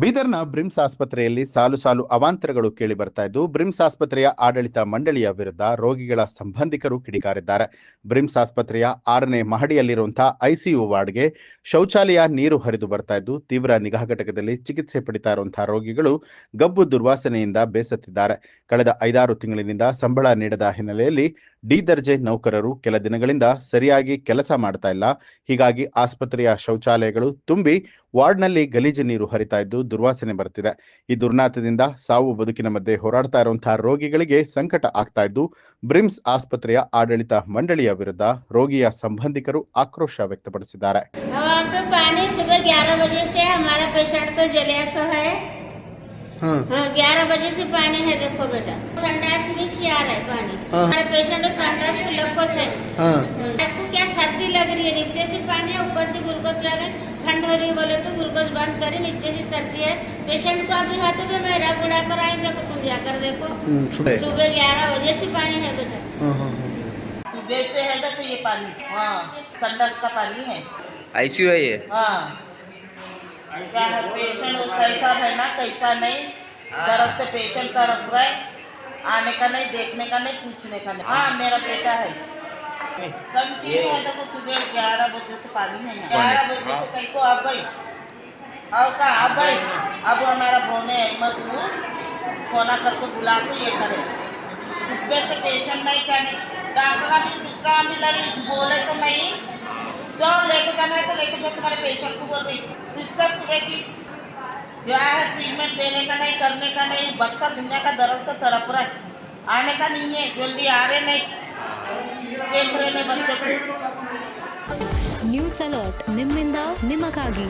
ಬೀದರ್ನ BRIMS ಆಸ್ಪತ್ರೆಯಲ್ಲಿ ಸಾಲು ಸಾಲು ಅವಾಂತರಗಳು ಕೇಳಿ ಬರ್ತಾ ಇದ್ದು, ಬ್ರಿಮ್ಸ್ ಆಸ್ಪತ್ರೆಯ ಆಡಳಿತ ಮಂಡಳಿಯ ವಿರುದ್ಧ ರೋಗಿಗಳ ಸಂಬಂಧಿಕರು ಕಿಡಿಕಾರಿದ್ದಾರೆ. ಬ್ರಿಮ್ಸ್ ಆಸ್ಪತ್ರೆಯ 6ನೇ ಮಹಡಿಯಲ್ಲಿರುವಂತಹ ಐಸಿಯು ವಾರ್ಡ್ಗೆ ಶೌಚಾಲಯ ನೀರು ಹರಿದು ಬರ್ತಾ ಇದ್ದು, ತೀವ್ರ ನಿಗಾ ಘಟಕದಲ್ಲಿ ಚಿಕಿತ್ಸೆ ಪಡಿತಾ ಇರುವಂತಹ ರೋಗಿಗಳು ಗಬ್ಬು ದುರ್ವಾಸನೆಯಿಂದ ಬೇಸತ್ತಿದ್ದಾರೆ. ಕಳೆದ 5-6 ತಿಂಗಳಿನಿಂದ ಸಂಬಳ ನೀಡದ ಹಿನ್ನೆಲೆಯಲ್ಲಿ ಡಿ ದರ್ಜೆ ನೌಕರರು ಕೆಲ ದಿನಗಳಿಂದ ಸರಿಯಾಗಿ ಕೆಲಸ ಮಾಡ್ತಾ ಇಲ್ಲ. ಹೀಗಾಗಿ ಆಸ್ಪತ್ರೆಯ ಶೌಚಾಲಯಗಳು ತುಂಬಿ ವಾರ್ಡ್ನಲ್ಲಿ ಗಲೀಜು ನೀರು ಹರಿತಾ ಇದ್ದು ದುರ್ವಾಸನೆ ಬರ್ತಿದೆ. ಈ ದುರ್ನಾತದಿಂದ ಸಾವು ಬದುಕಿನ ಮಧ್ಯೆ ಹೋರಾಡ್ತಾ ಇರುವಂತಹ ರೋಗಿಗಳಿಗೆ ಸಂಕಟ ಆಗ್ತಾ ಇದ್ದು, ಬ್ರಿಮ್ಸ್ ಆಸ್ಪತ್ರೆಯ ಆಡಳಿತ ಮಂಡಳಿಯ ವಿರುದ್ಧ ರೋಗಿಯ ಸಂಬಂಧಿಕರು ಆಕ್ರೋಶ ವ್ಯಕ್ತಪಡಿಸಿದ್ದಾರೆ. हाँ 11 बजे से पानी है। देखो बेटा, संडास में से आ रहा है पानी। हमारे पेशेंट को संडास में लग कुछ है। हाँ आपको क्या सर्दी लग रही है? नीचे से पानी है, ऊपर से ग्लूकोज लगे। ठंड हो रही बोले तो ग्लूकोज बंद करें, नीचे से सर्दी है। पेशेंट को अभी हाथों में मेरा गुड़ा कर आए, देखो तुम जाकर देखो। सुबह 11 बजे से पानी है बेटा। सुबह से है देखो ये पानी। हाँ संडास का पानी है। आईसीयू है ये। हाँ क्या है, पेशेंट कैसा है ना कैसा नहीं, दर्द से पेशेंट का रख रहा है, आने का नहीं, देखने का नहीं, पूछने का नहीं। हाँ मेरा बेटा है। कंटिन्यू है देखो, सुबह 11 बजे से पानी है। 11 बजे से कहीं को अब भाई और का अब भाई अब हमारा बोने अहमद फोना करके बुला के ये करे। सुबह से पेशेंट नहीं क्या नहीं, डॉक्टर भी सिस्टर भी लड़ी बोले तो नहीं, जो लेके जाना है तो लेके जाओ। तुम्हारे पेशेंट को बोल रही सिस्टर सुबह की क्या है, ट्रीटमेंट देने का नहीं, करने का नहीं, बच्चा दुनिया का दर्द से तड़प रहा है, आने का नहीं है, जल्दी आ रहे नहीं, देख रहे नहीं बच्चे को। ನ್ಯೂಸ್ ಅಲರ್ಟ್ ನಿಮ್ಮಿಂದ ನಿಮಗಾಗಿ